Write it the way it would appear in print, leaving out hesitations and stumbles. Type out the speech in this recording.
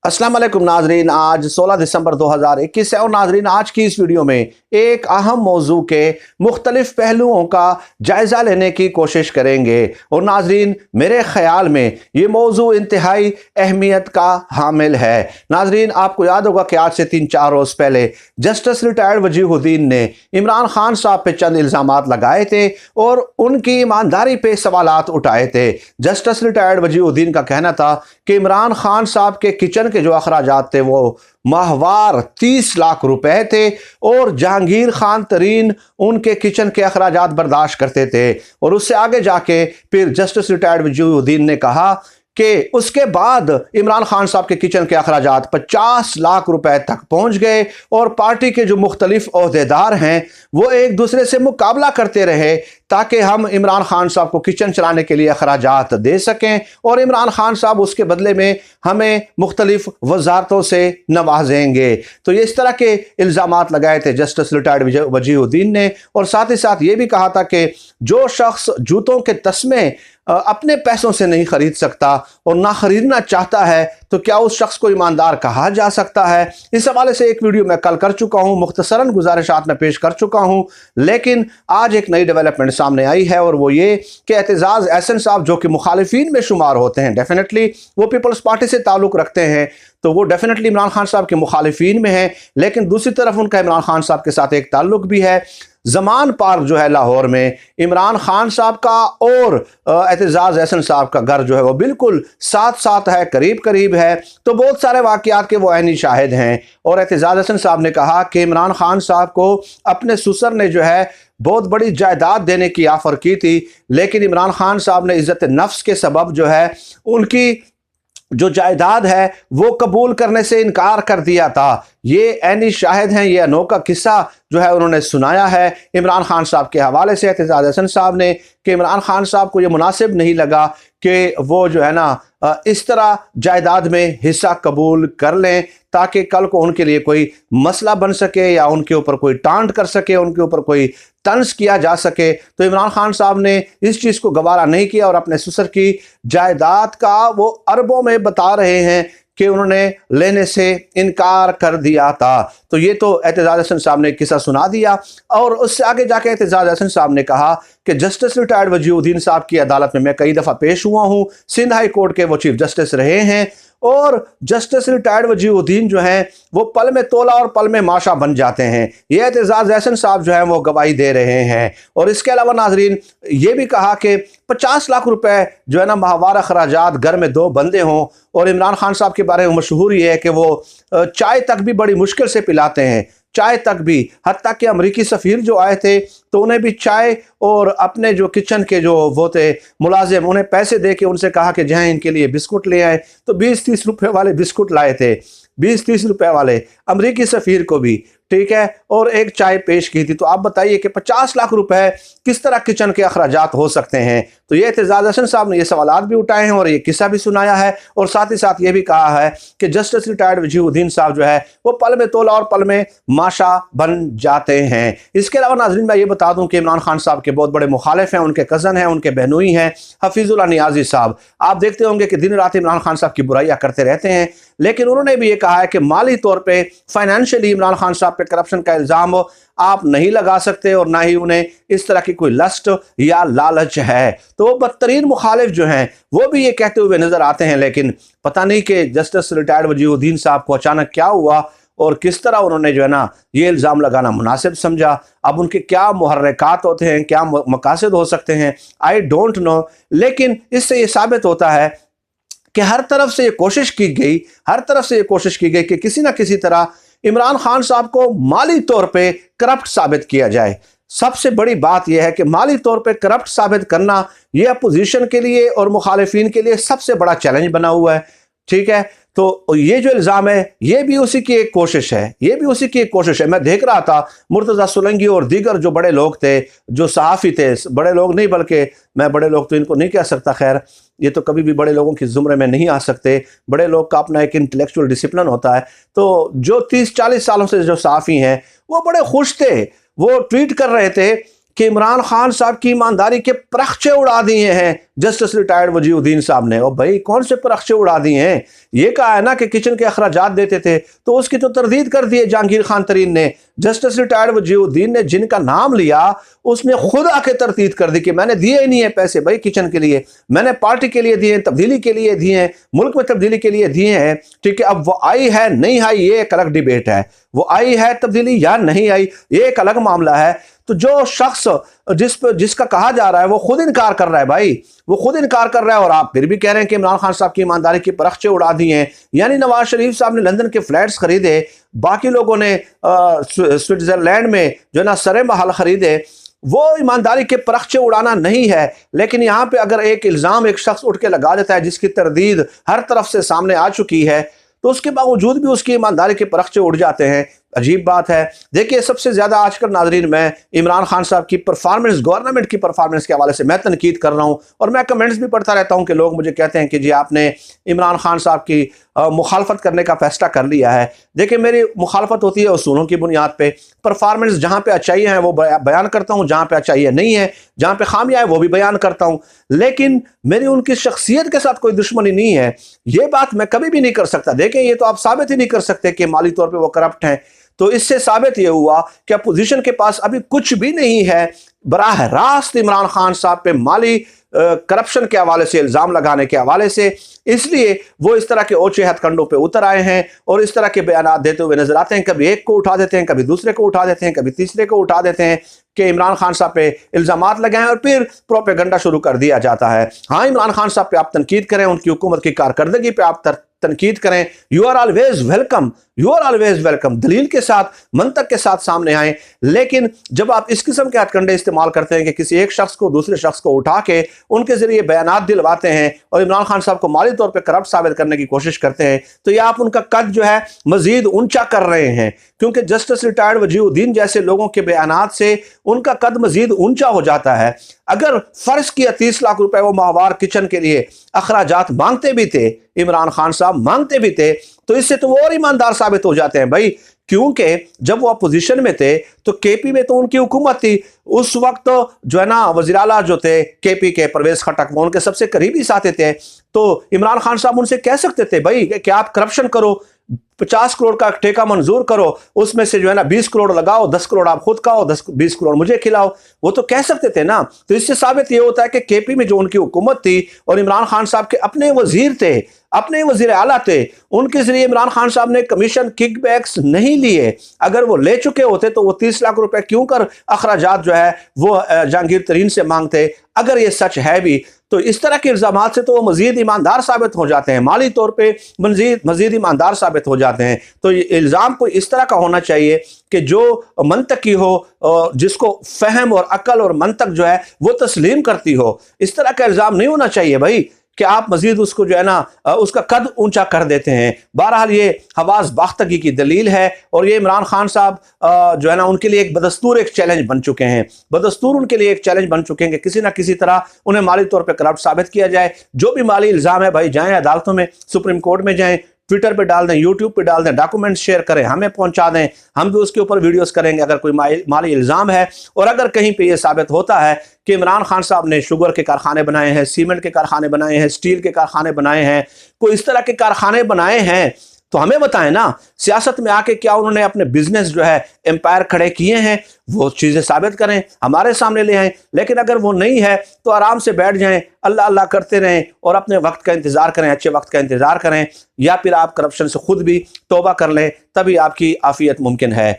अस्सलाम वालेकुम नाजरीन, आज 16 दिसंबर 2021 है और नाजरीन आज की इस वीडियो में एक अहम मौजू के मुख्तलिफ पहलुओं का जायज़ा लेने की कोशिश करेंगे। और नाजरीन मेरे ख्याल में ये मौजू इंतहाई अहमियत का हामिल है। नाजरीन आपको याद होगा कि आज से 3-4 रोज़ पहले जस्टिस रिटायर्ड वजीहुद्दीन ने इमरान खान साहब पे चंद इल्ज़ामात लगाए थे और उनकी ईमानदारी पे सवालात उठाए थे। जस्टिस रिटायर्ड वजीहुद्दीन का कहना था कि इमरान खान साहब के किचन के जो अखराजात थे वो माहवार 30 लाख रुपए थे और जहांगीर खान तरीन उनके किचन के अखराजात बर्दाश्त करते थे। और उससे आगे जाके फिर जस्टिस रिटायर्ड वजीहुद्दीन ने कहा कि उसके बाद इमरान खान साहब के किचन के अखराजात 50 लाख रुपए तक पहुंच गए और पार्टी के जो मुख्तलिफ ओहदेदार हैं वो एक दूसरे से मुकाबला करते रहे ताकि हम इमरान खान साहब को किचन चलाने के लिए अखराजात दे सकें और इमरान खान साहब उसके बदले में हमें मुख्तलिफ वजारतों से नवाजेंगे। तो ये इस तरह के इल्ज़ामात लगाए थे जस्टिस रिटायर्ड वजीहुद्दीन ने। और साथ ही साथ ये भी कहा था कि जो शख्स जूतों के तस्मे अपने पैसों से नहीं खरीद सकता और ना खरीदना चाहता है तो क्या उस शख्स को ईमानदार कहा जा सकता है। इस हवाले से एक वीडियो मैं कल कर चुका हूं, मुख्तसरन गुजारिशात में पेश कर चुका हूं, लेकिन आज एक नई डेवलपमेंट सामने आई है और वो ये कि एतजाज़ अहसन साहब जो कि मुखालिफिन में शुमार होते हैं, डेफिनेटली वो पीपल्स पार्टी से ताल्लुक़ रखते हैं तो वो डेफिनेटली इमरान खान साहब के मुखालिफिन में हैं, लेकिन दूसरी तरफ उनका इमरान खान साहब के साथ एक ताल्लुक़ भी है। जमान पार्क जो है लाहौर में इमरान खान साहब का और एतजाज़ अहसन साहब का घर जो है वो बिल्कुल साथ साथ है, करीब करीब है। तो बहुत सारे वाक़यात के वो ऐनी शाहिद हैं। और एतजाज़ अहसन साहब ने कहा कि इमरान खान साहब को अपने ससुर ने जो है बहुत बड़ी जायदाद देने की ऑफ़र की थी, लेकिन इमरान खान साहब ने इज़्ज़त नफ्स के सबब जो है उनकी जो जायदाद है वो कबूल करने से इनकार कर दिया था। ये ऐनी शाहिद हैं, ये अनोखा किस्सा जो है उन्होंने सुनाया है इमरान खान साहब के हवाले से एतजाज़ अहसन साहब ने कि इमरान खान साहब को ये मुनासिब नहीं लगा कि वो जो है ना इस तरह जायदाद में हिस्सा कबूल कर लें ताकि कल को उनके लिए कोई मसला बन सके या उनके ऊपर कोई टांट कर सके, उनके ऊपर कोई तंज किया जा सके। तो इमरान खान साहब ने इस चीज़ को गवारा नहीं किया और अपने ससुर की जायदाद का वो अरबों में बता रहे हैं कि उन्होंने लेने से इनकार कर दिया था। तो ये तो एतजाज़ अहसन साहब ने किस्सा सुना दिया। और उससे आगे जाके एतजाज़ अहसन साहब ने कहा कि जस्टिस रिटायर्ड वजीहुद्दीन साहब की अदालत में मैं कई दफ़ा पेश हुआ हूँ, सिंध हाई कोर्ट के वो चीफ जस्टिस रहे हैं और जस्टिस रिटायर्ड वजीहुद्दीन जो हैं वो पल में तोला और पल में माशा बन जाते हैं। ये एतजाज़ अहसन साहब जो हैं वो गवाही दे रहे हैं। और इसके अलावा नाजरीन ये भी कहा कि 50 लाख रुपए जो है ना माहवार अखराजात, घर में 2 बंदे हों। और इमरान खान साहब के बारे में मशहूर ये है कि वो चाय तक भी बड़ी मुश्किल से पिलाते हैं, चाय तक भी। हत्ता कि अमरीकी सफ़ीर जो आए थे तो उन्हें भी चाय और अपने जो किचन के जो वो थे मुलाजिम उन्हें पैसे दे के उनसे कहा कि जहाँ इनके लिए बिस्कुट ले आए तो 20-30 रुपए वाले बिस्कुट लाए थे, 20-30 रुपए वाले अमरीकी सफ़ीर को भी, ठीक है, और एक चाय पेश की थी। तो आप बताइए कि 50 लाख रुपए किस तरह किचन के अखराजात हो सकते हैं। तो ये एतजाज़ अहसन साहब ने ये सवालात भी उठाए हैं और ये किस्सा भी सुनाया है और साथ ही साथ ये भी कहा है कि जस्टिस रिटायर्ड वजीहुद्दीन साहब जो है वो पल में तोला और पल में माशा बन जाते हैं। इसके अलावा नाज़रीन मैं ये बता दूं कि इमरान खान साहब के बहुत बड़े मुखालिफ हैं, उनके कज़न हैं, उनके बहनोई हैं, हफीजुल्लाह नियाज़ी साहब। आप देखते होंगे कि दिन रात इमरान खान साहब की बुराइयाँ करते रहते हैं, लेकिन उन्होंने भी ये कहा है कि माली तौर पर फाइनेंशियली इमरान खान साहब पे करप्शन का इल्ज़ाम आप नहीं लगा सकते और ना ही उन्हें इस तरह की कोई लस्ट या लालच है। तो वो बदतरीन मुखालिफ जो हैं वो भी ये कहते हुए नजर आते हैं, लेकिन पता नहीं कि जस्टिस रिटायर्ड वजीहुद्दीन साहब को अचानक क्या हुआ और किस तरह उन्होंने जो है ना ये इल्ज़ाम लगाना मुनासिब समझा। अब उनके क्या मुहर्रिकात होते हैं, क्या मकासद हो सकते हैं, आई डोंट नो। लेकिन इससे ये साबित होता है कि हर तरफ से ये कोशिश की गई कि किसी ना किसी तरह इमरान खान साहब को माली तौर पे करप्ट साबित किया जाए। सबसे बड़ी बात यह है कि माली तौर पे करप्ट साबित करना ये अपोजिशन के लिए और मुखालिफिन के लिए सबसे बड़ा चैलेंज बना हुआ है, ठीक है। तो ये जो इल्ज़ाम है ये भी उसी की एक कोशिश है, मैं देख रहा था मुर्तज़ा सुलंगी और दीगर जो बड़े लोग थे, जो सहाफ़ी थे, बड़े लोग नहीं बल्कि मैं बड़े लोग तो इनको नहीं कह सकता, खैर ये तो कभी भी बड़े लोगों की ज़ुमरे में नहीं आ सकते, बड़े लोग का अपना एक इंटेलेक्चुअल डिसिप्लिन होता है। तो जो 30-40 सालों से जो सहाफ़ी हैं वो बड़े खुश थे, वो ट्वीट कर रहे थे کہ عمران خان صاحب کی ایمانداری کے پرخچے اڑا دیے ہیں جسٹس ریٹائرڈ وجیہ الدین صاحب نے۔ اور بھائی کون سے پرخچے اڑا دیے ہیں؟ یہ کہا ہے نا کہ کچن کے اخراجات دیتے تھے، تو اس کی تو تردید کر دی ہے جہانگیر خان ترین نے۔ جسٹس ریٹائرڈ وجیہ الدین نے جن کا نام لیا اس نے خود آ کے تردید کر دی کہ میں نے دیے ہی نہیں ہیں پیسے بھائی کچن کے لیے، میں نے پارٹی کے لیے دیے ہیں، تبدیلی کے لیے دیے ہیں، ملک میں تبدیلی کے لیے دیے ہیں، ٹھیک ہے۔ اب وہ آئی ہے نہیں آئی یہ ایک الگ ڈیبیٹ ہے، وہ آئی ہے تبدیلی یا نہیں آئی یہ ایک الگ معاملہ ہے۔ تو جو شخص جس کا کہا جا رہا ہے وہ خود انکار کر رہا ہے بھائی، وہ خود انکار کر رہا ہے، اور آپ پھر بھی کہہ رہے ہیں کہ عمران خان صاحب کی ایمانداری کی پرخچے اڑا دی ہیں۔ یعنی نواز شریف صاحب نے لندن کے فلیٹس خریدے، باقی لوگوں نے سوئٹزرلینڈ میں جو ہے نا سرے محل خریدے، وہ ایمانداری کے پرخچے اڑانا نہیں ہے۔ لیکن یہاں پہ اگر ایک الزام ایک شخص اٹھ کے لگا دیتا ہے جس کی تردید ہر طرف سے سامنے آ چکی ہے، تو اس کے باوجود بھی اس کی ایمانداری کے پرخچے اڑ جاتے ہیں، عجیب بات ہے۔ دیکھیے سب سے زیادہ آج کل ناظرین میں عمران خان صاحب کی پرفارمنس، گورنمنٹ کی پرفارمنس کے حوالے سے میں تنقید کر رہا ہوں، اور میں کمنٹس بھی پڑھتا رہتا ہوں کہ لوگ مجھے کہتے ہیں کہ جی آپ نے عمران خان صاحب کی مخالفت کرنے کا فیصلہ کر لیا ہے۔ دیکھیں میری مخالفت ہوتی ہے اصولوں کی بنیاد پہ، پرفارمنس جہاں پہ اچھائیاں ہیں وہ بیان کرتا ہوں، جہاں پہ اچھائیاں نہیں ہیں، جہاں پہ خامیاں ہیں وہ بھی بیان کرتا ہوں، لیکن میری ان کی شخصیت کے ساتھ کوئی دشمنی نہیں ہے۔ یہ بات میں کبھی بھی نہیں کر سکتا۔ دیکھیں یہ تو آپ ثابت ہی نہیں کر سکتے کہ مالی طور پہ وہ کرپٹ ہیں، تو اس سے ثابت یہ ہوا کہ اپوزیشن کے پاس ابھی کچھ بھی نہیں ہے براہ راست عمران خان صاحب پہ مالی کرپشن کے حوالے سے الزام لگانے کے حوالے سے، اس لیے وہ اس طرح کے اوچے ہتھ کنڈوں پہ اتر آئے ہیں اور اس طرح کے بیانات دیتے ہوئے نظر آتے ہیں۔ کبھی ایک کو اٹھا دیتے ہیں، کبھی دوسرے کو اٹھا دیتے ہیں، کبھی تیسرے کو اٹھا دیتے ہیں کہ عمران خان صاحب پہ الزامات لگائیں، اور پھر پروپیگنڈا شروع کر دیا جاتا ہے۔ ہاں عمران خان صاحب پہ آپ تنقید کریں، ان کی حکومت کی کارکردگی پہ آپ تنقید کریں، you are always welcome, you are always welcome, دلیل کے ساتھ منطق کے ساتھ سامنے آئیں۔ لیکن جب آپ اس قسم کے ہتھ کنڈے استعمال کرتے ہیں کہ کسی ایک شخص کو دوسرے شخص کو اٹھا کے ان کے ذریعے بیانات دلواتے ہیں اور عمران خان صاحب کو مالی طور پہ کرپٹ ثابت کرنے کی کوشش کرتے ہیں، تو یہ آپ ان کا قد جو ہے مزید اونچا کر رہے ہیں، کیونکہ جسٹس ریٹائرڈ وجیہ الدین جیسے لوگوں کے بیانات سے ان کا قد مزید اونچا ہو جاتا ہے۔ اگر فرض کیا 30 لاکھ روپے وہ ماہوار کچن کے لیے اخراجات مانگتے بھی تھے، عمران خان صاحب مانگتے بھی تھے، تو اس سے تو وہ اور ایماندار ثابت ہو جاتے ہیں بھائی، کیونکہ جب وہ اپوزیشن میں تھے تو کے پی میں تو ان کی حکومت تھی، اس وقت جو ہے نا وزیر اعلیٰ جو تھے کے پی کے پرویز خٹک، وہ ان کے سب سے قریبی ساتھی تھے، تو عمران خان صاحب ان سے کہہ سکتے تھے بھائی کہ آپ کرپشن کرو، 50 کروڑ کا ٹھیکہ منظور کرو، اس میں سے جو ہے نا 20 کروڑ لگاؤ، 10 کروڑ آپ خود کھاؤ، 20 کروڑ مجھے کھلاؤ، وہ تو کہہ سکتے تھے نا۔ تو اس سے ثابت یہ ہوتا ہے کہ کے پی میں جو ان کی حکومت تھی اور عمران خان صاحب کے اپنے وزیر تھے، اپنے وزیر اعلیٰ تھے، ان کے ذریعے عمران خان صاحب نے کمیشن کک بیکس نہیں لیے۔ اگر وہ لے چکے ہوتے تو وہ 30 لاکھ روپے کیوں کر اخراجات جو ہے وہ جہانگیر ترین سے مانگتے؟ اگر یہ سچ ہے بھی تو اس طرح کے الزامات سے تو وہ مزید ایماندار ثابت ہو جاتے ہیں، مالی طور پہ مزید ایماندار ثابت ہو جاتے ہیں۔ تو یہ الزام کوئی اس طرح کا ہونا چاہیے کہ جو منطقی ہو، جس کو فہم اور عقل اور منطق جو ہے وہ تسلیم کرتی ہو۔ اس طرح کا الزام نہیں ہونا چاہیے بھائی کہ آپ مزید اس کو جو ہے نا اس کا قد اونچا کر دیتے ہیں۔ بہرحال یہ حواس باختگی کی دلیل ہے، اور یہ عمران خان صاحب جو ہے نا ان کے لیے ایک بدستور ایک چیلنج بن چکے ہیں، بدستور ان کے لیے ایک چیلنج بن چکے ہیں کہ کسی نہ کسی طرح انہیں مالی طور پہ کرپٹ ثابت کیا جائے۔ جو بھی مالی الزام ہے بھائی جائیں عدالتوں میں، سپریم کورٹ میں جائیں، ٹویٹر پہ ڈال دیں، یوٹیوب پہ ڈال دیں، ڈاکومنٹ شیئر کریں، ہمیں پہنچا دیں، ہم بھی اس کے اوپر ویڈیوز کریں گے اگر کوئی مالی الزام ہے۔ اور اگر کہیں پہ یہ ثابت ہوتا ہے کہ عمران خان صاحب نے شوگر کے کارخانے بنائے ہیں، سیمنٹ کے کارخانے بنائے ہیں، سٹیل کے کارخانے بنائے ہیں، کوئی اس طرح کے کارخانے بنائے ہیں، تو ہمیں بتائیں نا، سیاست میں آ کے کیا انہوں نے اپنے بزنس جو ہے امپائر کھڑے کیے ہیں، وہ چیزیں ثابت کریں، ہمارے سامنے لے آئیں۔ لیکن اگر وہ نہیں ہے تو آرام سے بیٹھ جائیں، اللہ اللہ کرتے رہیں اور اپنے وقت کا انتظار کریں، اچھے وقت کا انتظار کریں، یا پھر آپ کرپشن سے خود بھی توبہ کر لیں، تبھی آپ کی عافیت ممکن ہے۔